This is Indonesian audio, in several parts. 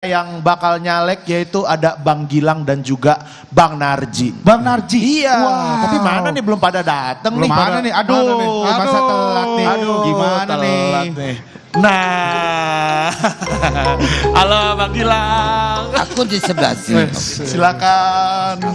yang bakal nyalek yaitu ada Bang Gilang dan juga Bang Narji. Bang Narji? Iya. Wow. Tapi mana nih belum pada dateng nih. Mana nih? Aduh, masa telat nih. Aduh, gimana telat nih? Nah, halo Bang Gilang. Aku di sebelah sini. Silakan Bu.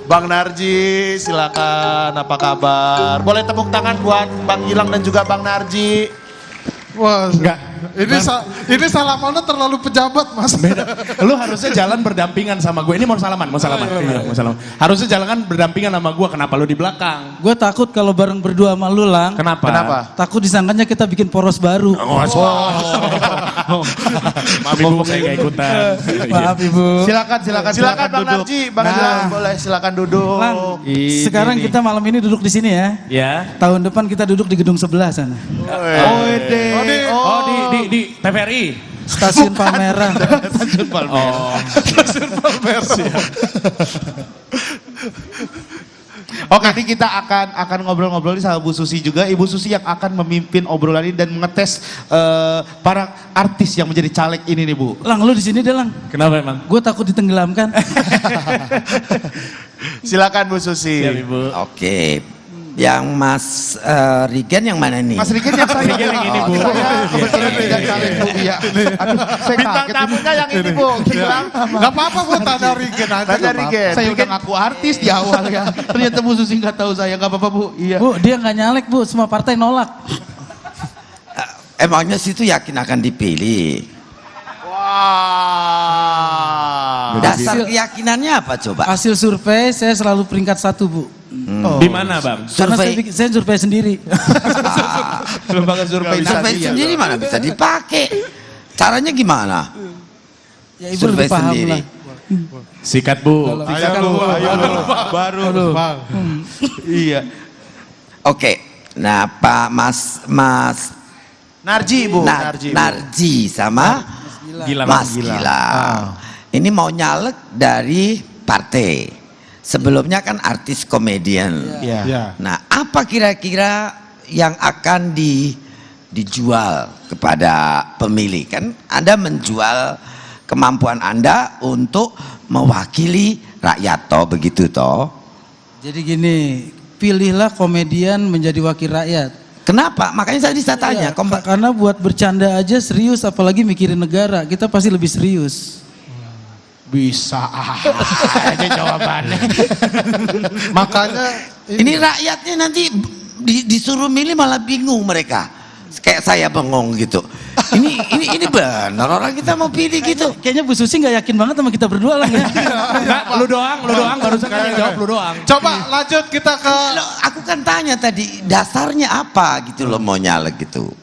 Bang Narji, silakan. Apa kabar? Boleh tepuk tangan buat Bang Gilang dan juga Bang Narji. Wah, enggak. Ini salamannya terlalu pejabat, Mas. Beda. Lu harusnya jalan berdampingan sama gue. Ini mau salaman. Iya, mau salaman. Harusnya jalan berdampingan sama gue. Kenapa lu di belakang? Gue takut kalau bareng berdua sama lu, Lang. Kenapa? Takut disangkanya kita bikin poros baru. Maaf Ibu, saya gak ikutan. Maaf Ibu. Silakan Bang Narji, Bang Gilang boleh silakan duduk. Lang, sekarang kita malam ini duduk di sini ya. Ya. Tahun depan kita duduk di gedung sebelah sana. Di TVRI. Stasiun Palmerah. Stasiun Palmerah. Oke, nanti kita akan ngobrol-ngobrol sama Bu Susi juga. Ibu Susi yang akan memimpin obrolan ini dan mengetes para artis yang menjadi caleg ini nih Bu. Lang, lu di sini deh Lang. Kenapa emang? Gue takut ditenggelamkan. Silakan Bu Susi. Siap Ibu. Oke. Yang Mas Rigen yang mana nih? Mas Rigen yang saya. Rigen yang ini, Bu. Kebetulan tidak caleg Bu. Iya. Aduh, saya bintang tamunya yang ini Bu. Gilang. Gak apa-apa Bu, tanya Rigen aja. Tanya Rigen. Saya udah ngaku artis di awal ya. Ternyata Bu Susi gak tahu saya, gak apa-apa Bu. Iya. Bu, dia nggak nyalek Bu, semua partai nolak. Emangnya situ yakin akan dipilih? Wah. Dasar keyakinannya apa coba? Hasil survei saya selalu peringkat 1 Bu. Di mana Bang? Karena saya survei sendiri. Lembaga survei Survei sendiri mana bisa dipakai? Caranya gimana? Ya Ibu Survei lebih paham sendiri. lah. Sikat Bu. Ayo lu, baru Bang. Iya. Oke. Nah, Pak Mas Narji Bu. Bu. Narji sama Gilang. Mas Gilang. Ini mau nyalek dari partai. Sebelumnya kan artis komedian. Iya. Nah, apa kira-kira yang akan dijual kepada pemilih? Kan Anda menjual kemampuan Anda untuk mewakili rakyat toh, begitu toh? Jadi gini, pilihlah komedian menjadi wakil rakyat. Kenapa? Makanya saya tanya. Iya, karena buat bercanda aja serius, apalagi mikirin negara, kita pasti lebih serius. Bisa aja jawabannya. Makanya ini rakyatnya nanti disuruh milih malah bingung mereka. Kayak saya bengong gitu. Ini benar orang kita mau pilih gitu. Kayaknya Bu Susi nggak yakin banget sama kita berdua lah ya. Lu doang. Barusan kan yang jawab lu doang. coba lanjut kita ke Loh, aku kan tanya tadi dasarnya apa gitu loh mau nyalek gitu.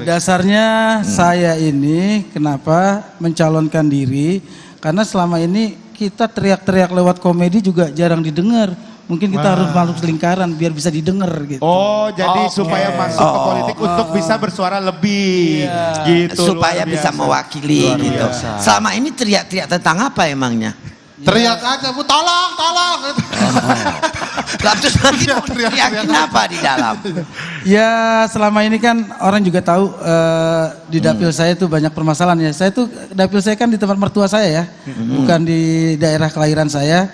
Dasarnya saya ini kenapa mencalonkan diri, karena selama ini kita teriak-teriak lewat komedi juga jarang didengar. Mungkin kita harus masuk lingkaran biar bisa didengar gitu. Oh, jadi supaya masuk ke politik untuk bisa bersuara lebih. Gitu. Supaya bisa mewakili gitu. Selama ini teriak-teriak tentang apa emangnya? teriak aja Bu, tolong. Lalu terus nanti mau teriakin apa di dalam? Ya selama ini kan orang juga tahu di dapil saya itu banyak permasalahan ya. Saya tuh dapil saya kan di tempat mertua saya ya, bukan di daerah kelahiran saya.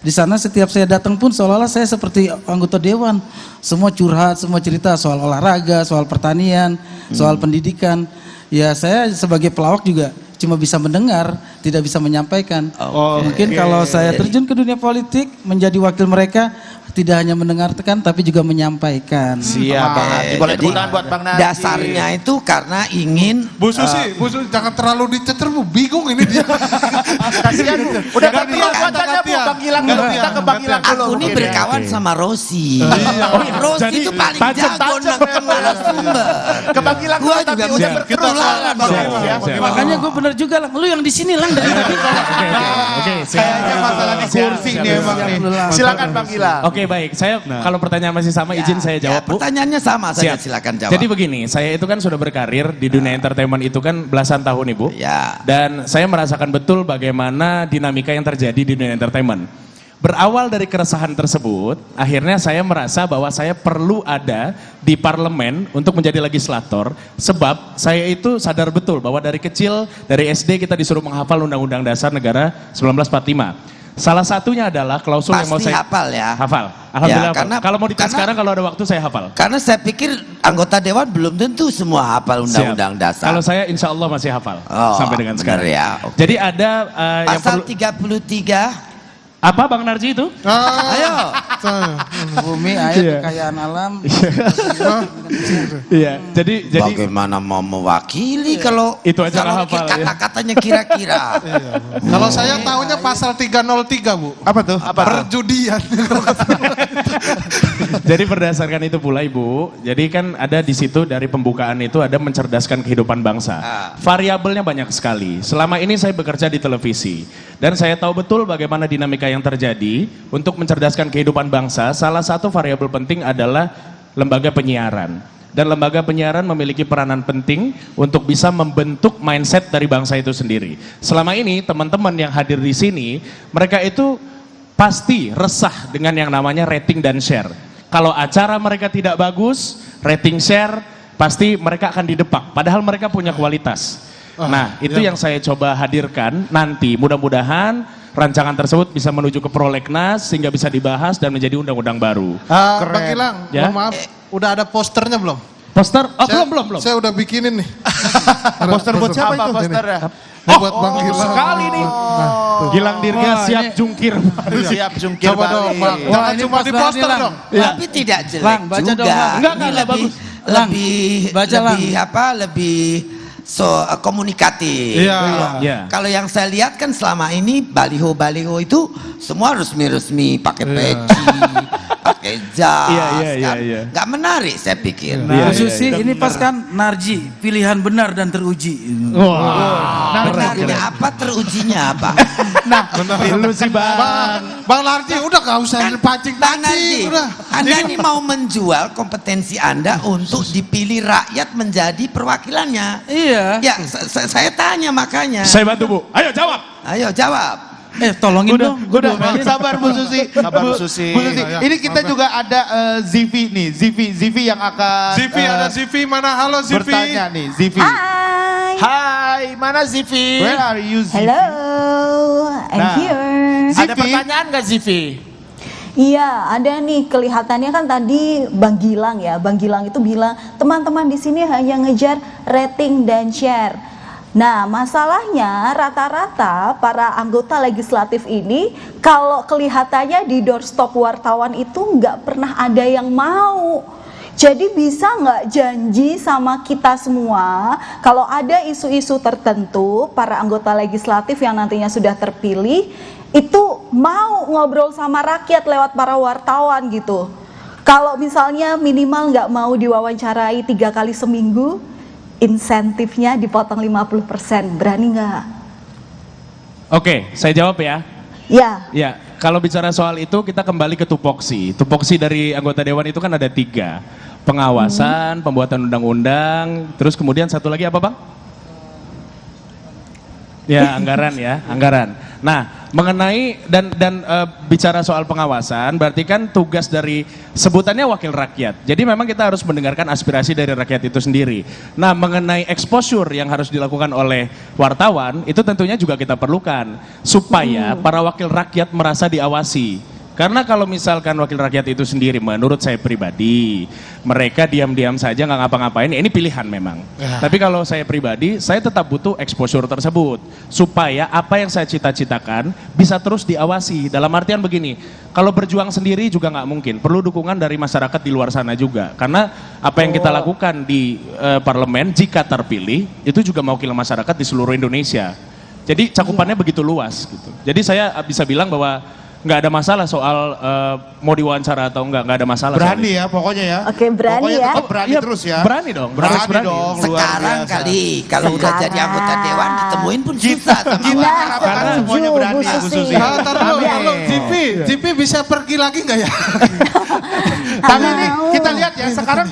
Di sana setiap saya datang pun seolah-olah saya seperti anggota dewan. Semua curhat, semua cerita soal olahraga, soal pertanian, soal pendidikan. Ya saya sebagai pelawak juga cuma bisa mendengar, tidak bisa menyampaikan. Mungkin kalau saya terjun ke dunia politik menjadi wakil mereka, tidak hanya mendengarkan tapi juga menyampaikan. Siap. Boleh tepuk tangan buat Bang Narji. Dasarnya itu karena ingin Bu Susi jangan terlalu dicecer Bu, bingung ini dia. Kasihan Bu. Udah gantian buat aja Bu. Bang Gilang dulu. Kita ke Bang Gilang dulu. aku ini mungkin ya. berkawan sama Rosi. Rosi itu paling jago narasumber. Ke Bang Gilang Gua dulu, tapi juga udah siap. berkerulan. Makanya gue bener juga Lang, lu yang di sini Lang dari tadi. Oke, Kayaknya masalah di kursi nih emang nih. Silakan Bang Gilang. Oke, baik. Saya kalau pertanyaan masih sama izin saya jawab, Bu. Pertanyaannya sama saja, Siap. silakan jawab. Jadi begini, saya itu kan sudah berkarir di dunia entertainment itu kan belasan tahun Ibu. Ya. Dan saya merasakan betul bagaimana dinamika yang terjadi di dunia entertainment. Berawal dari keresahan tersebut, akhirnya saya merasa bahwa saya perlu ada di parlemen untuk menjadi legislator, sebab saya itu sadar betul bahwa dari kecil, dari SD kita disuruh menghafal Undang-Undang Dasar Negara 1945. Salah satunya adalah klausul yang mau Pasti saya hafal ya. Hafal. Alhamdulillah. Ya, hafal. Kalau mau dites karena- sekarang, kalau ada waktu saya hafal. Karena saya pikir anggota dewan belum tentu semua hafal Undang-Undang Siap. Dasar. Kalau saya insya Allah masih hafal Oh, sampai dengan benar sekarang. ya, oke. Jadi ada yang Pasal perlu 33. apa Bang Narji itu? Ayo. Bumi, air, Iya. kekayaan alam. Iya. Jadi Bagaimana mau mewakili kalau Itu aja nggak hafal, ya. kata-katanya kira-kira. Kalau saya tahunya pasal 303 Bu. Apa tuh? Perjudian. Jadi berdasarkan itu pula Ibu, jadi kan ada di situ dari pembukaan itu ada mencerdaskan kehidupan bangsa. Variabelnya banyak sekali. Selama ini saya bekerja di televisi dan saya tahu betul bagaimana dinamika yang terjadi untuk mencerdaskan kehidupan bangsa. Salah satu variabel penting adalah lembaga penyiaran. Dan lembaga penyiaran memiliki peranan penting untuk bisa membentuk mindset dari bangsa itu sendiri. Selama ini teman-teman yang hadir di sini, mereka itu pasti resah dengan yang namanya rating dan share. Kalau acara mereka tidak bagus, rating share, pasti mereka akan didepak. Padahal mereka punya kualitas. Nah, itu yang saya coba hadirkan nanti. Mudah-mudahan rancangan tersebut bisa menuju ke prolegnas sehingga bisa dibahas dan menjadi undang-undang baru. Bang Gilang, Ya. mohon maaf, udah ada posternya belum? Poster? Oh, belum. Saya udah bikinin nih. Poster buat siapa itu? Posternya? Ini buat Bang Gilang. Sekali nih. Gilang Dirga Wah, siap ini- jungkir. Siap jungkir Coba dong, balik. Bang. Wah, Jangan ini cuma pas di banget poster nih, Lang. dong. Tapi tidak jelek Lang, baca juga. dong, Lang. Enggak, Ini lebih bagus. Lang, baca, Lang. lebih komunikatif. Iya. Iya. Kalau yang saya lihat kan selama ini baliho-baliho itu semua resmi-resmi, pakai peci, pakai jas. Iya. Nggak menarik saya pikir. Iya, Bu Susi, iya. ini pas kan Narji, pilihan benar dan teruji. Menariknya apa, terujinya apa? Nah, lu sih Bang. Bang Larji udah gak usah Bang pancing-pancing Narji, udah. Anda ini mau menjual kompetensi Anda untuk dipilih rakyat menjadi perwakilannya. Iya. Ya, saya tanya makanya. Saya bantu Bu. Ayo jawab. Ayo jawab. Tolongin dong. Gua Udah, doain. sabar Bu Susi. Sabar, Bu Bu Susi. Bu Susi. Ya, Ini kita juga ada Zivi nih, Zivi yang akan Zivi, ada Zivi mana? Halo Zivi. bertanya nih, Zivi. Hai. Hai, mana Zivi? Where are you, Zivi? Hello, I'm Nah. here. Ada pertanyaan nggak Zivi? Iya, ada nih, kelihatannya kan tadi Bang Gilang ya. Bang Gilang itu bilang teman-teman di sini hanya ngejar rating dan share. Nah, masalahnya rata-rata para anggota legislatif ini kalau kelihatannya di doorstop wartawan itu nggak pernah ada yang mau. Jadi bisa nggak janji sama kita semua kalau ada isu-isu tertentu para anggota legislatif yang nantinya sudah terpilih itu mau ngobrol sama rakyat lewat para wartawan gitu. Kalau misalnya minimal nggak mau diwawancarai 3 kali seminggu, insentifnya dipotong 50%, berani nggak? Oke, saya jawab ya. Ya, Ya, kalau bicara soal itu kita kembali ke tupoksi. Tupoksi dari anggota dewan itu kan ada 3. Pengawasan, pembuatan undang-undang, terus kemudian satu lagi apa Bang? Ya, anggaran ya, anggaran. Nah, mengenai dan bicara soal pengawasan, berarti kan tugas dari sebutannya wakil rakyat. Jadi memang kita harus mendengarkan aspirasi dari rakyat itu sendiri. Nah, mengenai exposure yang harus dilakukan oleh wartawan, itu tentunya juga kita perlukan supaya para wakil rakyat merasa diawasi. Karena kalau misalkan wakil rakyat itu sendiri, menurut saya pribadi, mereka diam-diam saja nggak ngapa-ngapain, ya ini pilihan memang. Tapi kalau saya pribadi, saya tetap butuh exposure tersebut. Supaya apa yang saya cita-citakan bisa terus diawasi. Dalam artian begini, kalau berjuang sendiri juga nggak mungkin. Perlu dukungan dari masyarakat di luar sana juga. Karena apa yang kita lakukan di parlemen, jika terpilih, itu juga mewakili masyarakat di seluruh Indonesia. Jadi cakupannya begitu luas. Gitu. Jadi saya bisa bilang bahwa nggak ada masalah soal mau diwawancara atau nggak ada masalah. Berani soal ya pokoknya ya. Oke, berani Pokoknya ya. tetap berani Iya, terus ya. berani dong, harus berani. dong, luar Sekarang biasa. kali kalau udah jadi anggota dewan ditemuin pun susah sama Kita Nah, wartawan. harapkan setuju, semuanya berani Bu ya Bu Susi. Susi. Ntar dulu, Iya. Zivi bisa pergi lagi nggak ya? Tapi ini kita lihat ya sekarang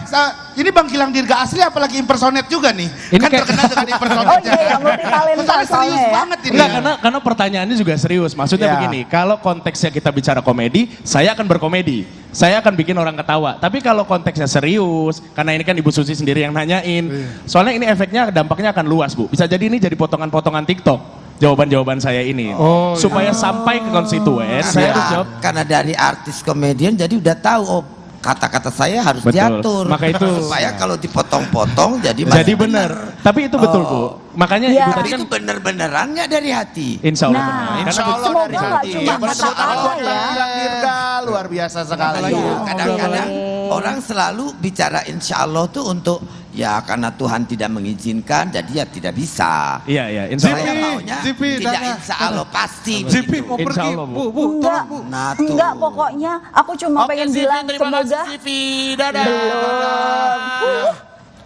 ini Bang Gilang Dirga asli apalagi impersonate juga nih. Ini Kan kayak- terkenal dengan Oh impersonate. iya, multi talenta Soalnya serius soalnya ya. banget ini. Enggak, ya. karena pertanyaannya juga serius. Maksudnya Ya. begini, kalau konteks konteksnya kita bicara komedi, saya akan berkomedi. Saya akan bikin orang ketawa. Tapi kalau konteksnya serius, karena ini kan Ibu Susi sendiri yang nanyain. Soalnya ini efeknya, dampaknya akan luas, Bu. Bisa jadi ini jadi potongan-potongan TikTok. Jawaban-jawaban saya ini. Supaya sampai ke konstituen, saya harus jawab. Karena dari artis komedian jadi udah tahu, oh kata-kata saya harus Betul. diatur. Maka itu. Supaya kalau dipotong-potong jadi Jadi benar. Tapi itu betul, Bu. Makanya Ya. Ibu tadi Tapi kan itu bener-beneran nggak dari hati? insya Allah Nah, benar. Karena semoga nggak cuma Boleh tepuk tangan kata-kata buat ya. Bang Gilang Dirga, luar biasa sekali. Iya. Kadang-kadang Oke. orang selalu bicara insya Allah tuh untuk ya karena Tuhan tidak mengizinkan jadi ya tidak bisa. Iya, iya, insya Saya Allah. maunya Zipi, tidak Dana. insya Allah pasti. Zipi begitu. mau Insya pergi, Allah, Bu. Bu, Enggak, tolong, Bu. Nah, tuh. enggak pokoknya aku cuma pengen bilang semoga belum.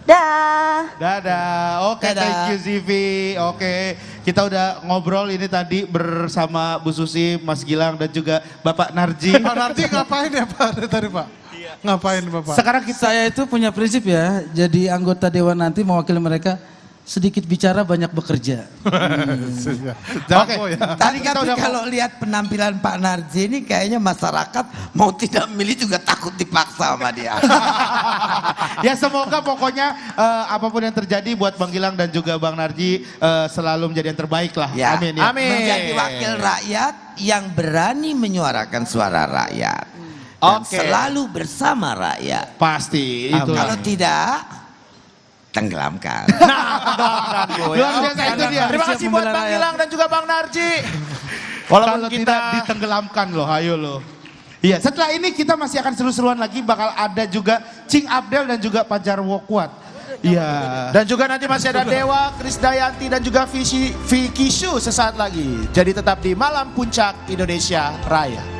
Dah. Dadah. Oke, Dadah. thank you Zivi. Oke, kita udah ngobrol ini tadi bersama Bu Susi, Mas Gilang dan juga Bapak Narji. Pak Narji ngapain ya Pak dari tadi Pak? Ngapain Bapak? Sekarang kita Saya itu punya prinsip ya, jadi anggota dewan nanti mewakili mereka, sedikit bicara banyak bekerja. Jago ya. tadi kita Tapi udah kalau lihat penampilan Pak Narji ini kayaknya masyarakat mau tidak milih juga takut dipaksa sama dia. ya semoga pokoknya apapun yang terjadi buat Bang Gilang dan juga Bang Narji selalu menjadi yang terbaik lah. Ya, Amin ya. menjadi wakil rakyat yang berani menyuarakan suara rakyat. Dan Oke. selalu bersama rakyat. Pasti itu. Kalau tidak, tenggelamkan. Luar biasa itu dia. Terima kasih buat Bang Gilang dan juga Bang Narji. Walaupun Kalau kita tidak ditenggelamkan loh, ayo loh. Iya, setelah ini kita masih akan seru-seruan lagi, bakal ada juga Cing Abdel dan juga Pajar Wokwat. Iya. Dan juga nanti masih ada Dewa, Krisdayanti dan juga Vicky Shu sesaat lagi. Jadi tetap di Malam Puncak Indonesia Raya.